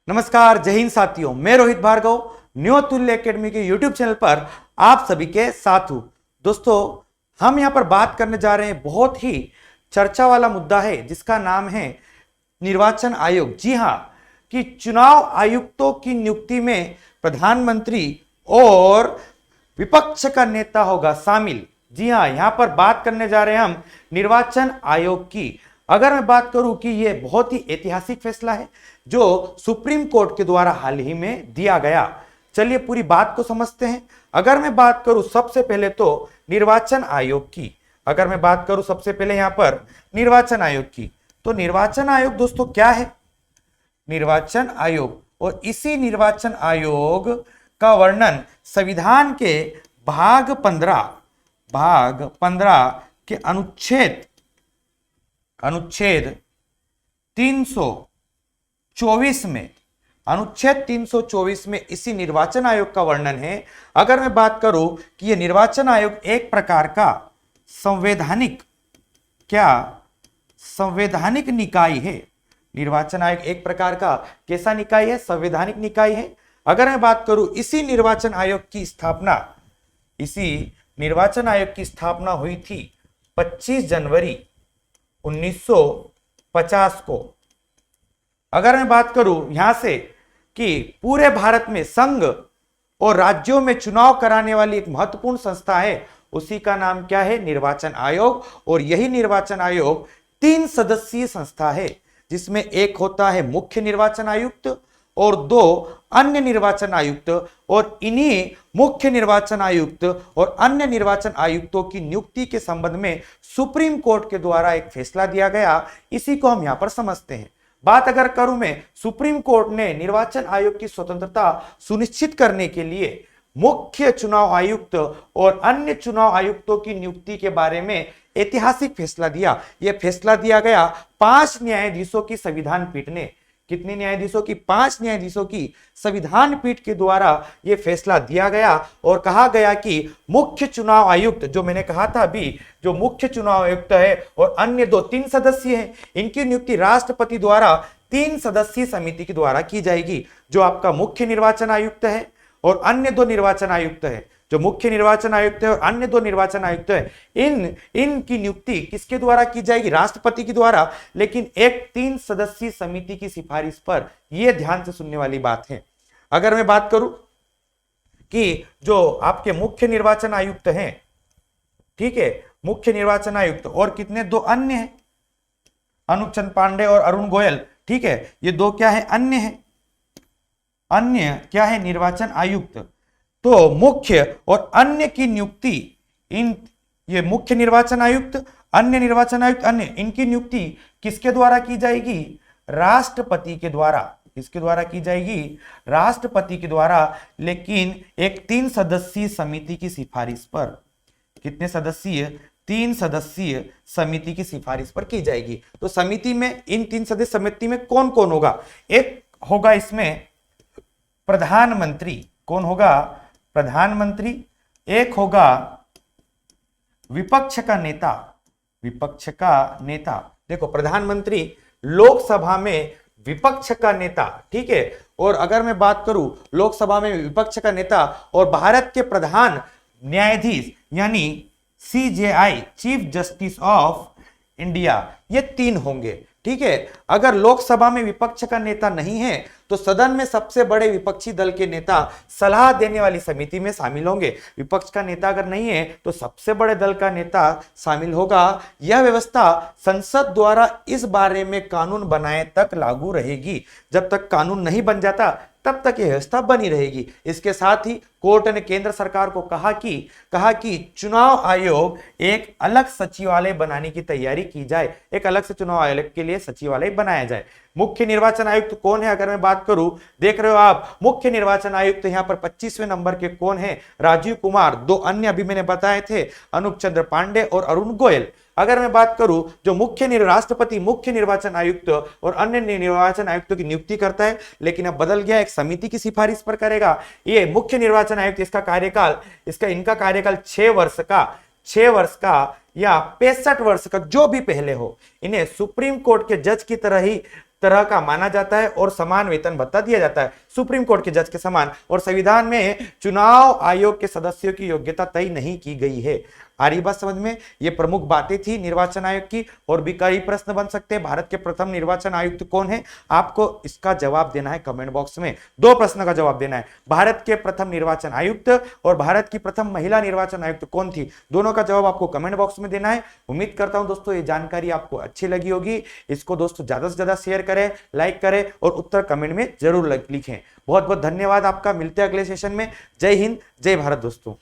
नमस्कार, जय हिंद साथियों। मैं रोहित भार्गव न्यू तुल्य एकेडमी के यूट्यूब चैनल पर आप सभी के साथ हूं। दोस्तों, हम यहां पर बात करने जा रहे हैं, बहुत ही चर्चा वाला मुद्दा है जिसका नाम है निर्वाचन आयोग। जी हां, कि चुनाव आयुक्तों की नियुक्ति में प्रधानमंत्री और विपक्ष का नेता होगा शामिल। जी हां, यहां पर बात करने जा रहे हैं हम निर्वाचन आयोग की। अगर मैं बात करूं कि यह बहुत ही ऐतिहासिक फैसला है जो सुप्रीम कोर्ट के द्वारा हाल ही में दिया गया। चलिए पूरी बात को समझते हैं। अगर मैं बात करूं सबसे पहले तो निर्वाचन आयोग की, अगर मैं बात करूं सबसे पहले यहां पर निर्वाचन आयोग की, तो निर्वाचन आयोग दोस्तों क्या है? निर्वाचन आयोग, और इसी निर्वाचन आयोग का वर्णन संविधान के भाग 15 के अनुच्छेद 324 में, अनुच्छेद 324 में इसी निर्वाचन आयोग का वर्णन है। अगर मैं बात करूं कि यह निर्वाचन आयोग एक प्रकार का संवैधानिक निकाय है। निर्वाचन आयोग एक प्रकार का कैसा निकाय है? संवैधानिक निकाय है। अगर मैं बात करूं इसी निर्वाचन आयोग की स्थापना हुई थी 25 जनवरी 1950 को। अगर मैं बात करूं यहां से कि पूरे भारत में संघ और राज्यों में चुनाव कराने वाली एक महत्वपूर्ण संस्था है, उसी का नाम क्या है? निर्वाचन आयोग। और यही निर्वाचन आयोग 3 सदस्यीय संस्था है, जिसमें एक होता है मुख्य निर्वाचन आयुक्त और 2 अन्य निर्वाचन आयुक्त। और इन्हीं मुख्य निर्वाचन आयुक्त और अन्य निर्वाचन आयुक्तों की नियुक्ति के संबंध में सुप्रीम कोर्ट के द्वारा एक फैसला दिया गया। इसी को हम यहां पर समझते हैं। बात अगर करूं मैं, सुप्रीम कोर्ट ने निर्वाचन आयोग की स्वतंत्रता सुनिश्चित करने के लिए मुख्य चुनाव आयुक्त और अन्य चुनाव आयुक्तों की नियुक्ति के बारे में ऐतिहासिक फैसला दिया। यह फैसला दिया गया 5 न्यायाधीशों की संविधान पीठ ने। कितने न्यायाधीशों की? 5 न्यायाधीशों की संविधान पीठ के द्वारा यह फैसला दिया गया और कहा गया कि मुख्य चुनाव आयुक्त, जो मैंने कहा था अभी, जो मुख्य चुनाव आयुक्त है और अन्य 3 सदस्य हैं, इनकी नियुक्ति राष्ट्रपति द्वारा 3 सदस्यीय समिति के द्वारा की जाएगी। जो आपका मुख्य निर्वाचन आयुक्त है और अन्य 2 निर्वाचन आयुक्त है, जो मुख्य निर्वाचन आयुक्त है और अन्य 2 निर्वाचन आयुक्त है, इनकी नियुक्ति किसके द्वारा की जाएगी? राष्ट्रपति के द्वारा, लेकिन एक 3 सदस्यीय समिति की सिफारिश पर। यह ध्यान से सुनने वाली बात है। अगर मैं बात करूं कि जो आपके मुख्य निर्वाचन आयुक्त हैं, ठीक है, मुख्य निर्वाचन आयुक्त और कितने? 2 अन्य हैं, अनूप चंद्र पांडे और अरुण गोयल। ठीक है, ये 2 क्या है? अन्य है। अन्य क्या है? निर्वाचन आयुक्त। तो मुख्य और अन्य की नियुक्ति, ये मुख्य निर्वाचन आयुक्त, अन्य निर्वाचन आयुक्त, अन्य, इनकी नियुक्ति किसके द्वारा की जाएगी? राष्ट्रपति के द्वारा। किसके द्वारा की जाएगी? राष्ट्रपति के द्वारा, लेकिन एक 3 सदस्यीय समिति की सिफारिश पर। कितने सदस्यीय? 3 सदस्यीय समिति की सिफारिश पर की जाएगी। तो समिति में, इन 3 सदस्य समिति में कौन कौन होगा? एक होगा इसमें प्रधानमंत्री। कौन होगा? प्रधानमंत्री। एक होगा विपक्ष का नेता। विपक्ष का नेता, देखो प्रधानमंत्री लोकसभा में विपक्ष का नेता, ठीक है। और अगर मैं बात करूं लोकसभा में विपक्ष का नेता और भारत के प्रधान न्यायाधीश यानी CJI, chief justice of India, ये 3 होंगे, ठीक है। अगर लोकसभा में विपक्ष का नेता नहीं है तो सदन में सबसे बड़े विपक्षी दल के नेता सलाह देने वाली समिति में शामिल होंगे। विपक्ष का नेता अगर नहीं है तो सबसे बड़े दल का नेता शामिल होगा। यह व्यवस्था संसद द्वारा इस बारे में कानून बनाए तक लागू रहेगी। जब तक कानून नहीं बन जाता तब तक यह व्यवस्था बनी रहेगी। इसके साथ ही कोर्ट ने केंद्र सरकार को कहा कि चुनाव आयोग एक अलग सचिवालय बनाने की तैयारी की जाए। एक अलग से चुनाव आयोग के लिए सचिवालय बनाया जाए। मुख्य निर्वाचन आयुक्त कौन है? अगर मैं बात करूं, देख रहे हो आप, मुख्य निर्वाचन आयुक्त यहां पर 25वें नंबर के कौन है? राजीव कुमार। 2 अन्य अभी मैंने बताए थे, अनूप चंद्र पांडे और अरुण गोयल। अगर मैं बात करूं, जो राष्ट्रपति मुख्य निर्वाचन आयुक्त और अन्य निर्वाचन आयुक्तों की नियुक्ति करता है, लेकिन अब बदल गया, एक समिति की सिफारिश पर करेगा। ये मुख्य निर्वाचन आयुक्त, इनका कार्यकाल 6 वर्ष का या 65 वर्ष का, जो भी पहले हो। इन्हें सुप्रीम कोर्ट के जज की तरह ही तरह का माना जाता है और समान वेतन भत्ता दिया जाता है, सुप्रीम कोर्ट के जज के समान। और संविधान में चुनाव आयोग के सदस्यों की योग्यता तय नहीं की गई है। आ रही बात समझ में? ये प्रमुख बातें थी निर्वाचन आयोग की। और भी कई प्रश्न बन सकते हैं। भारत के प्रथम निर्वाचन आयुक्त कौन है? आपको इसका जवाब देना है कमेंट बॉक्स में। दो प्रश्न का जवाब देना है, भारत के प्रथम निर्वाचन आयुक्त और भारत की प्रथम महिला निर्वाचन आयुक्त कौन थी, दोनों का जवाब आपको कमेंट बॉक्स में देना है। उम्मीद करता हूं दोस्तों ये जानकारी आपको अच्छी लगी होगी। इसको दोस्तों ज्यादा से ज्यादा शेयर करें, लाइक करें और उत्तर कमेंट में जरूर लिखें। बहुत बहुत धन्यवाद आपका। मिलते हैं अगले सेशन में। जय हिंद, जय भारत दोस्तों।